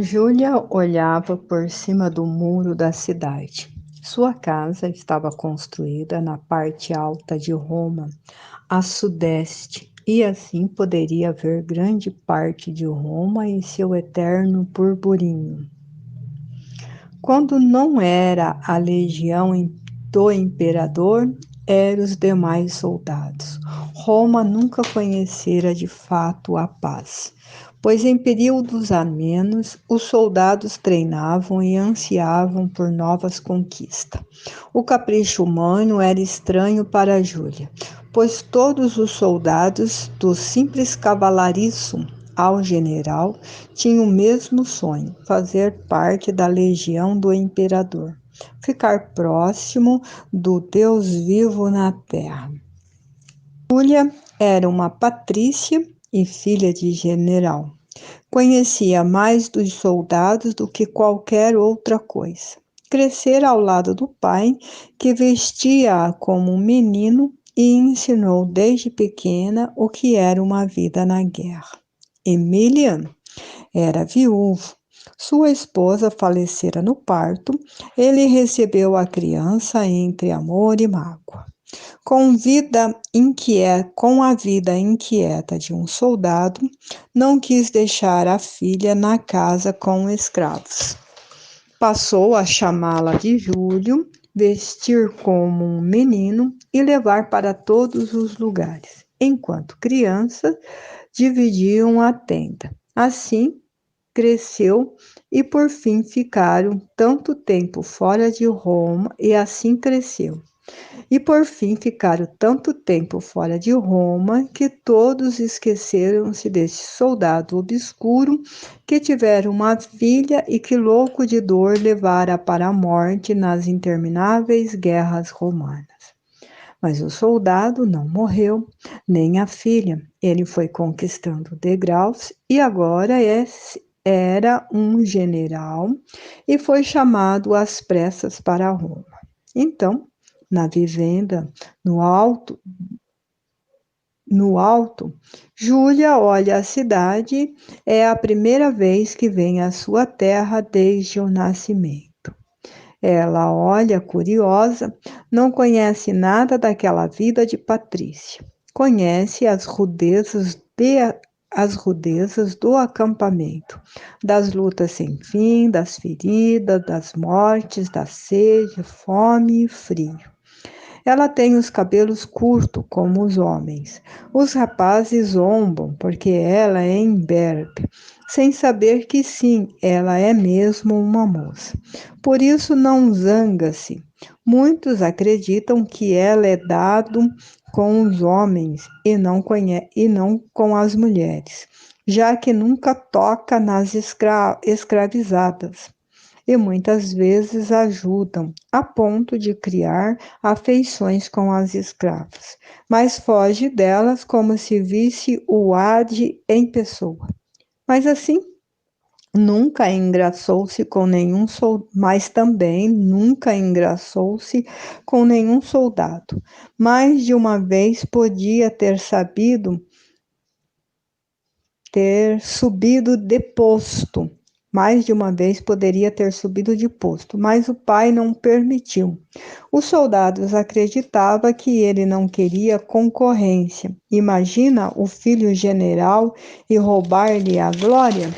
Júlia olhava por cima do muro da cidade. Sua casa estava construída na parte alta de Roma, a sudeste, e assim poderia ver grande parte de Roma e seu eterno burburinho. Quando não era a legião do imperador, eram os demais soldados. Roma nunca conhecera de fato a paz, pois em períodos amenos os soldados treinavam e ansiavam por novas conquistas. O capricho humano era estranho para Júlia, pois todos os soldados, do simples cavalariço ao general, tinham o mesmo sonho: fazer parte da legião do imperador, ficar próximo do Deus vivo na terra. Júlia era uma patrícia e filha de general. Conhecia mais dos soldados do que qualquer outra coisa. Crescera ao lado do pai, que vestia-a como um menino e ensinou desde pequena o que era uma vida na guerra. Emília era viúvo. Sua esposa falecera no parto. Ele recebeu a criança entre amor e mágoa. Com a vida inquieta de um soldado, não quis deixar a filha na casa com escravos. Passou a chamá-la de Júlio, vestir como um menino e levar para todos os lugares. Enquanto criança, dividiam a tenda. Assim, cresceu e por fim ficaram tanto tempo fora de Roma, e assim cresceu. E por fim ficaram tanto tempo fora de Roma que todos esqueceram-se desse soldado obscuro que tivera uma filha e que, louco de dor, levara para a morte nas intermináveis guerras romanas. Mas o soldado não morreu, nem a filha. Ele foi conquistando degraus e agora era um general e foi chamado às pressas para Roma. Então, na vivenda, no alto, Júlia olha a cidade. É a primeira vez que vem à sua terra desde o nascimento. Ela olha curiosa, não conhece nada daquela vida de Patrícia. Conhece as rudezas do acampamento, das lutas sem fim, das feridas, das mortes, da sede, fome e frio. Ela tem os cabelos curtos, como os homens. Os rapazes zombam, porque ela é imberbe, sem saber que sim, ela é mesmo uma moça. Por isso não zanga-se. Muitos acreditam que ela é dado com os homens e não com as mulheres, já que nunca toca nas escravizadas. E muitas vezes ajudam, a ponto de criar afeições com as escravas, mas foge delas como se visse o Hade em pessoa. Mas assim, nunca engraçou-se com nenhum soldado, mas também nunca engraçou-se com nenhum soldado. Mais de uma vez podia ter subido de posto. Mais de uma vez poderia ter subido de posto, mas o pai não permitiu. Os soldados acreditavam que ele não queria concorrência. Imagina o filho general e roubar-lhe a glória?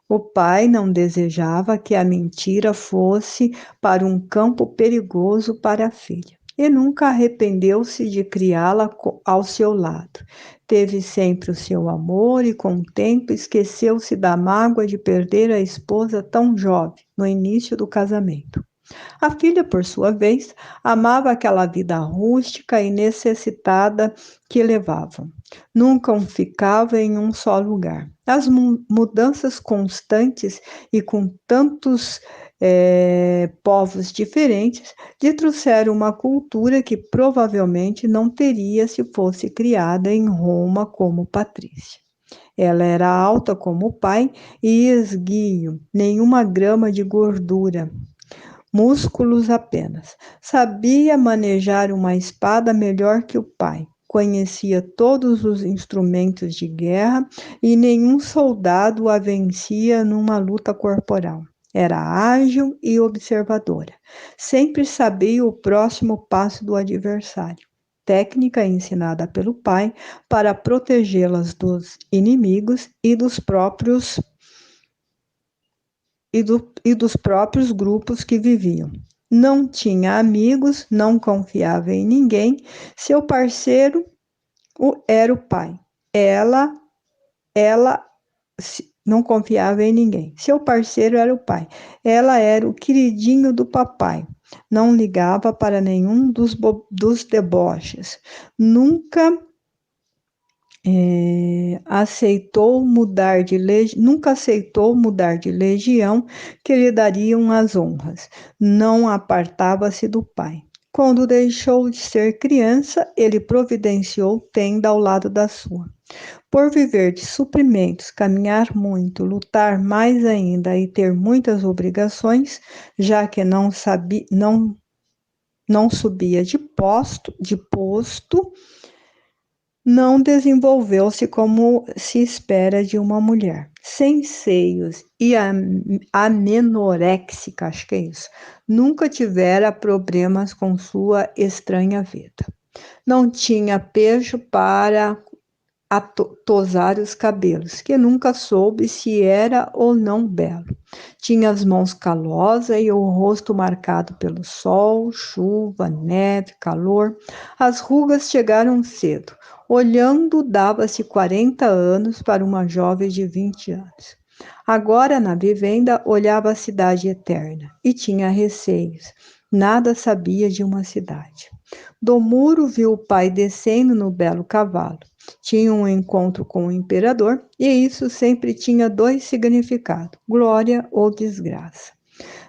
O pai não desejava que a mentira fosse para um campo perigoso para a filha. E nunca arrependeu-se de criá-la ao seu lado. Teve sempre o seu amor e, com o tempo, esqueceu-se da mágoa de perder a esposa tão jovem, no início do casamento. A filha, por sua vez, amava aquela vida rústica e necessitada que levavam. Nunca ficava em um só lugar. As mudanças constantes e com tantos povos diferentes lhe trouxeram uma cultura que provavelmente não teria se fosse criada em Roma como Patrícia. Ela era alta como o pai e esguio, nenhuma grama de gordura. Músculos apenas. Sabia manejar uma espada melhor que o pai. conhecia todos os instrumentos de guerra e nenhum soldado a vencia numa luta corporal. Era ágil e observadora. Sempre sabia o próximo passo do adversário. Técnica ensinada pelo pai para protegê-las dos inimigos e dos próprios grupos que viviam. Não tinha amigos, não confiava em ninguém, seu parceiro era o pai. Ela não confiava em ninguém. Seu parceiro era o pai. Ela era o queridinho do papai. Não ligava para nenhum dos deboches. Nunca aceitou mudar de legião que lhe dariam as honras. Não apartava-se do pai. Quando deixou de ser criança, ele providenciou tenda ao lado da sua. Por viver de suprimentos, caminhar muito, lutar mais ainda e ter muitas obrigações, já que não subia de posto, não desenvolveu-se como se espera de uma mulher. Sem seios e amenoréxica, acho que é isso, nunca tivera problemas com sua estranha vida. Não tinha pejo para tosar os cabelos, que nunca soube se era ou não belo. Tinha as mãos calosas e o rosto marcado pelo sol, chuva, neve, calor. As rugas chegaram cedo. Olhando, dava-se 40 anos para uma jovem de 20 anos. Agora, na vivenda, olhava a cidade eterna e tinha receios. Nada sabia de uma cidade. Do muro viu o pai descendo no belo cavalo. Tinha um encontro com o imperador e isso sempre tinha dois significados, glória ou desgraça.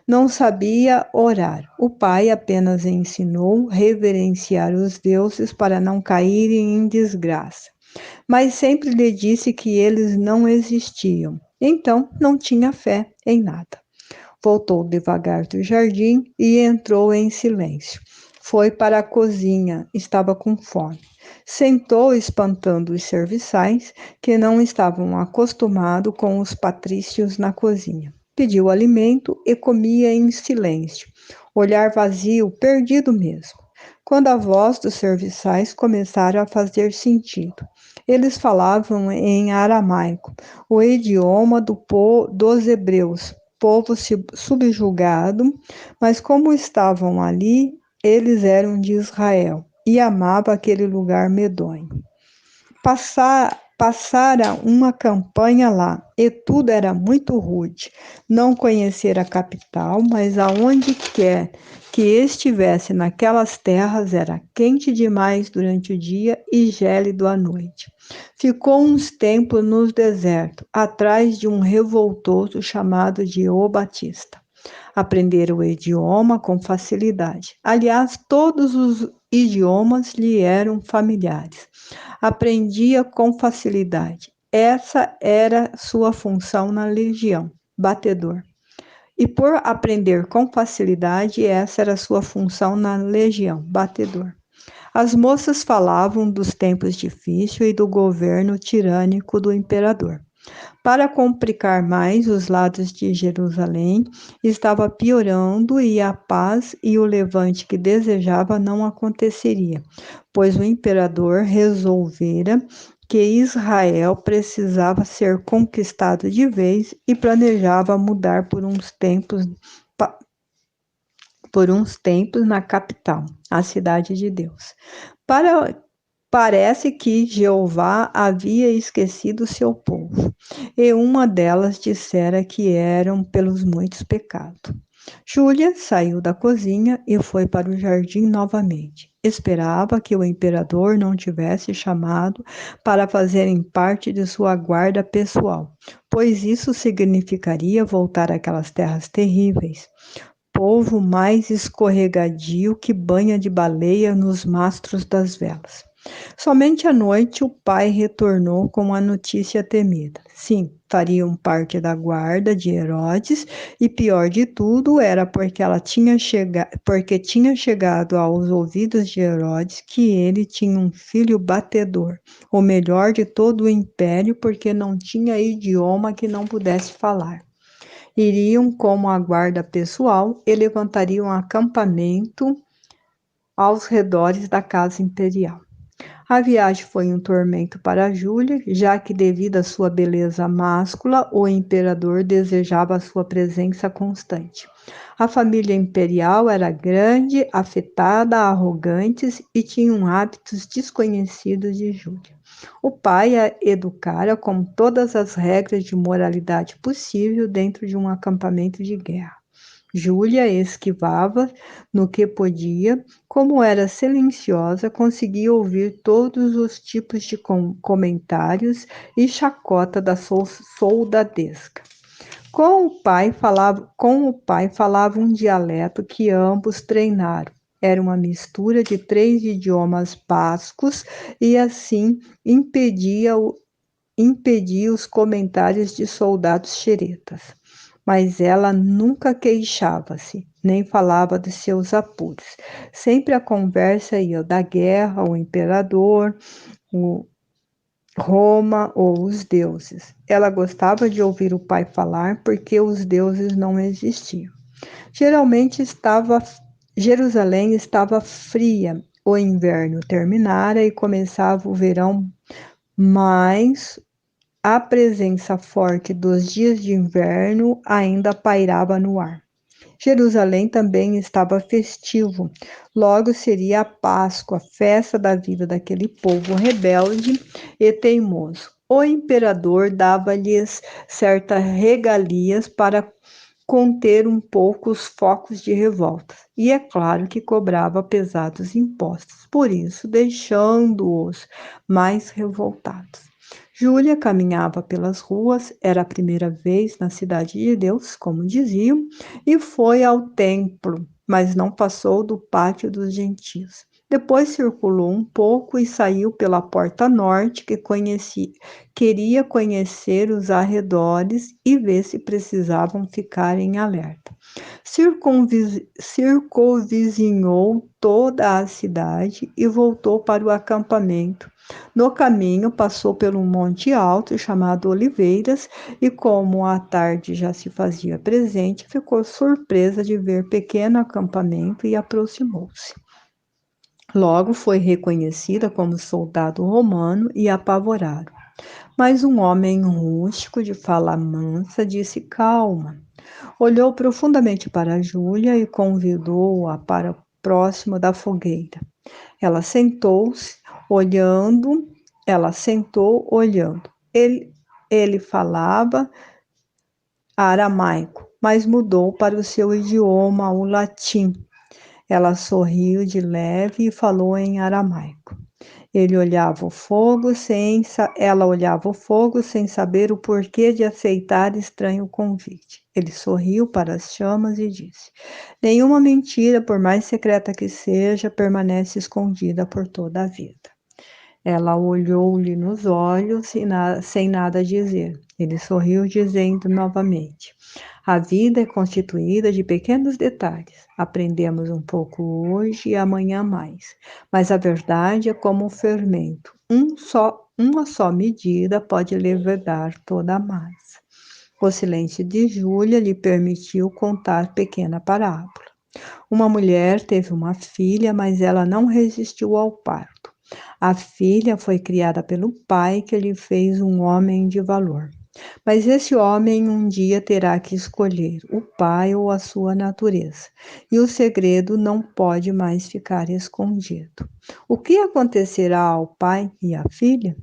Não sabia orar. O pai apenas ensinou reverenciar os deuses para não caírem em desgraça. Mas sempre lhe disse que eles não existiam. Então não tinha fé em nada. Voltou devagar do jardim e entrou em silêncio. Foi para a cozinha, estava com fome. Sentou espantando os serviçais, que não estavam acostumados com os patrícios na cozinha. Pediu alimento e comia em silêncio, olhar vazio, perdido mesmo. Quando a voz dos serviçais começara a fazer sentido. Eles falavam em aramaico, o idioma dos hebreus, povo subjugado, mas como estavam ali, eles eram de Israel e amava aquele lugar medonho. Passara uma campanha lá e tudo era muito rude. Não conhecera a capital, mas aonde quer que estivesse naquelas terras era quente demais durante o dia e gélido à noite. Ficou uns tempos no deserto, atrás de um revoltoso chamado de O Batista. Aprendera o idioma com facilidade. Aliás, todos os idiomas lhe eram familiares. Aprendia com facilidade. Essa era sua função na legião, batedor. E por aprender com facilidade, essa era sua função na legião, batedor. As moças falavam dos tempos difíceis e do governo tirânico do imperador. Para complicar mais, os lados de Jerusalém estava piorando e a paz e o levante que desejava não aconteceria, pois o imperador resolvera que Israel precisava ser conquistado de vez e planejava mudar por uns tempos na capital, a cidade de Deus. Parece que Jeová havia esquecido seu povo, e uma delas dissera que eram pelos muitos pecados. Júlia saiu da cozinha e foi para o jardim novamente. Esperava que o imperador não tivesse chamado para fazerem parte de sua guarda pessoal, pois isso significaria voltar àquelas terras terríveis. Povo mais escorregadio que banha de baleia nos mastros das velas. Somente à noite o pai retornou com a notícia temida. Sim, fariam parte da guarda de Herodes, e pior de tudo era porque tinha chegado aos ouvidos de Herodes que ele tinha um filho batedor, o melhor de todo o império, porque não tinha idioma que não pudesse falar. Iriam como a guarda pessoal e levantariam um acampamento aos redores da casa imperial. A viagem foi um tormento para Júlia, já que, devido à sua beleza máscula, o imperador desejava a sua presença constante. A família imperial era grande, afetada, arrogante e tinham hábitos desconhecidos de Júlia. O pai a educara com todas as regras de moralidade possível dentro de um acampamento de guerra. Júlia esquivava no que podia, como era silenciosa, conseguia ouvir todos os tipos de comentários e chacota da soldadesca. Com o pai falava um dialeto que ambos treinaram. Era uma mistura de 3 idiomas bascos e assim impedia os comentários de soldados xeretas. Mas ela nunca queixava-se, nem falava de seus apuros. Sempre a conversa ia da guerra, o imperador, o Roma ou os deuses. Ela gostava de ouvir o pai falar porque os deuses não existiam. Geralmente Jerusalém estava fria, o inverno terminara e começava o verão, mas a presença forte dos dias de inverno ainda pairava no ar. Jerusalém também estava festivo. Logo seria a Páscoa, festa da vida daquele povo rebelde e teimoso. O imperador dava-lhes certas regalias para conter um pouco os focos de revolta. E é claro que cobrava pesados impostos, por isso deixando-os mais revoltados. Júlia caminhava pelas ruas, era a primeira vez na cidade de Deus, como diziam, e foi ao templo, mas não passou do pátio dos gentios. Depois circulou um pouco e saiu pela porta norte, queria conhecer os arredores e ver se precisavam ficar em alerta. Circunvizinhou toda a cidade e voltou para o acampamento. No caminho, passou por um monte alto chamado Oliveiras e, como a tarde já se fazia presente, ficou surpresa de ver pequeno acampamento e aproximou-se. Logo foi reconhecida como soldado romano e apavorado. Mas um homem rústico, de fala mansa, disse calma. Olhou profundamente para Júlia e convidou-a para próximo da fogueira. Ela sentou-se, olhando. Ela sentou, olhando. Ele falava aramaico, mas mudou para o seu idioma, o latim. Ela sorriu de leve e falou em aramaico. Ela olhava o fogo sem saber o porquê de aceitar estranho convite. Ele sorriu para as chamas e disse: Nenhuma mentira, por mais secreta que seja, permanece escondida por toda a vida. Ela olhou-lhe nos olhos sem nada dizer. Ele sorriu, dizendo novamente: A vida é constituída de pequenos detalhes. Aprendemos um pouco hoje e amanhã mais. Mas a verdade é como um fermento. Uma só medida pode levedar toda a massa. O silêncio de Júlia lhe permitiu contar pequena parábola. Uma mulher teve uma filha, mas ela não resistiu ao parto. A filha foi criada pelo pai, que lhe fez um homem de valor. Mas esse homem um dia terá que escolher o pai ou a sua natureza, e o segredo não pode mais ficar escondido. O que acontecerá ao pai e à filha?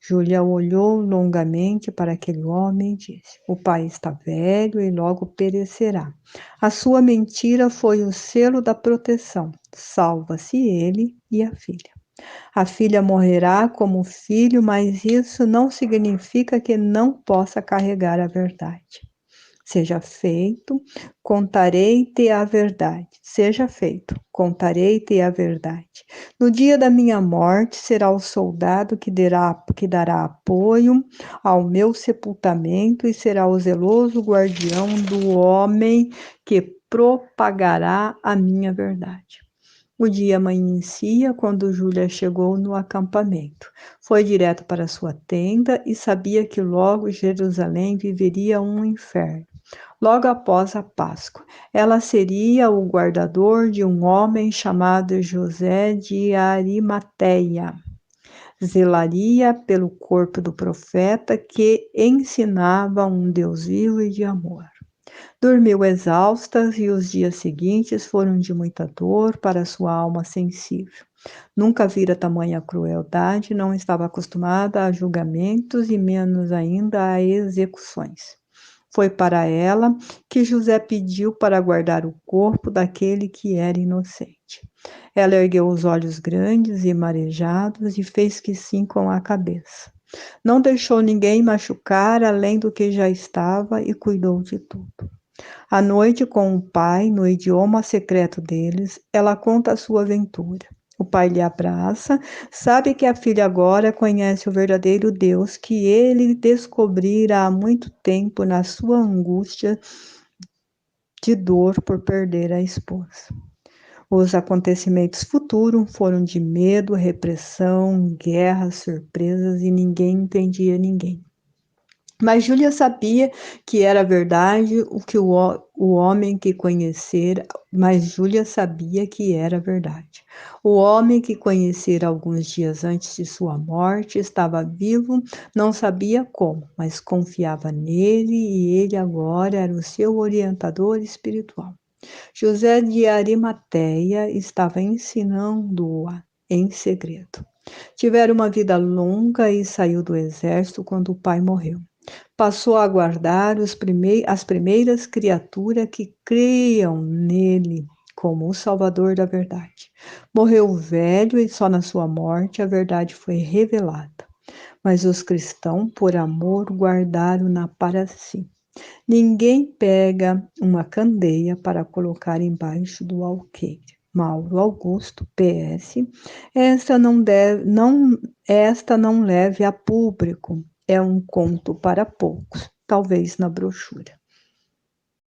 Júlia olhou longamente para aquele homem e disse: O pai está velho e logo perecerá. A sua mentira foi o selo da proteção. Salva-se ele e a filha. A filha morrerá como filho, mas isso não significa que não possa carregar a verdade. Seja feito, contarei-te a verdade. Seja feito, contarei-te a verdade. No dia da minha morte será o soldado que dará apoio ao meu sepultamento e será o zeloso guardião do homem que propagará a minha verdade. O dia amanhecia quando Júlia chegou no acampamento. Foi direto para sua tenda e sabia que logo Jerusalém viveria um inferno. Logo após a Páscoa, ela seria o guardador de um homem chamado José de Arimateia. Zelaria pelo corpo do profeta que ensinava um Deus vivo e de amor. Dormiu exausta e os dias seguintes foram de muita dor para sua alma sensível. Nunca vira tamanha crueldade, não estava acostumada a julgamentos e menos ainda a execuções. Foi para ela que José pediu para guardar o corpo daquele que era inocente. Ela ergueu os olhos grandes e marejados e fez que sim com a cabeça. Não deixou ninguém machucar além do que já estava e cuidou de tudo. À noite, com o pai, no idioma secreto deles, ela conta a sua aventura. O pai lhe abraça, sabe que a filha agora conhece o verdadeiro Deus que ele descobrira há muito tempo na sua angústia de dor por perder a esposa. Os acontecimentos futuros foram de medo, repressão, guerras, surpresas e ninguém entendia ninguém. Mas Júlia sabia que era verdade o que o homem que conhecera, mas Júlia sabia que era verdade. O homem que conhecera alguns dias antes de sua morte estava vivo, não sabia como, mas confiava nele e ele agora era o seu orientador espiritual. José de Arimateia estava ensinando-a em segredo. Tiveram uma vida longa e saiu do exército quando o pai morreu. Passou a guardar as primeiras criaturas que criam nele como o Salvador da verdade. Morreu velho e só na sua morte a verdade foi revelada. Mas os cristãos, por amor, guardaram-na para si. Ninguém pega uma candeia para colocar embaixo do alqueire. Mauro Augusto, PS. Esta não leve a público. É um conto para poucos, talvez na brochura.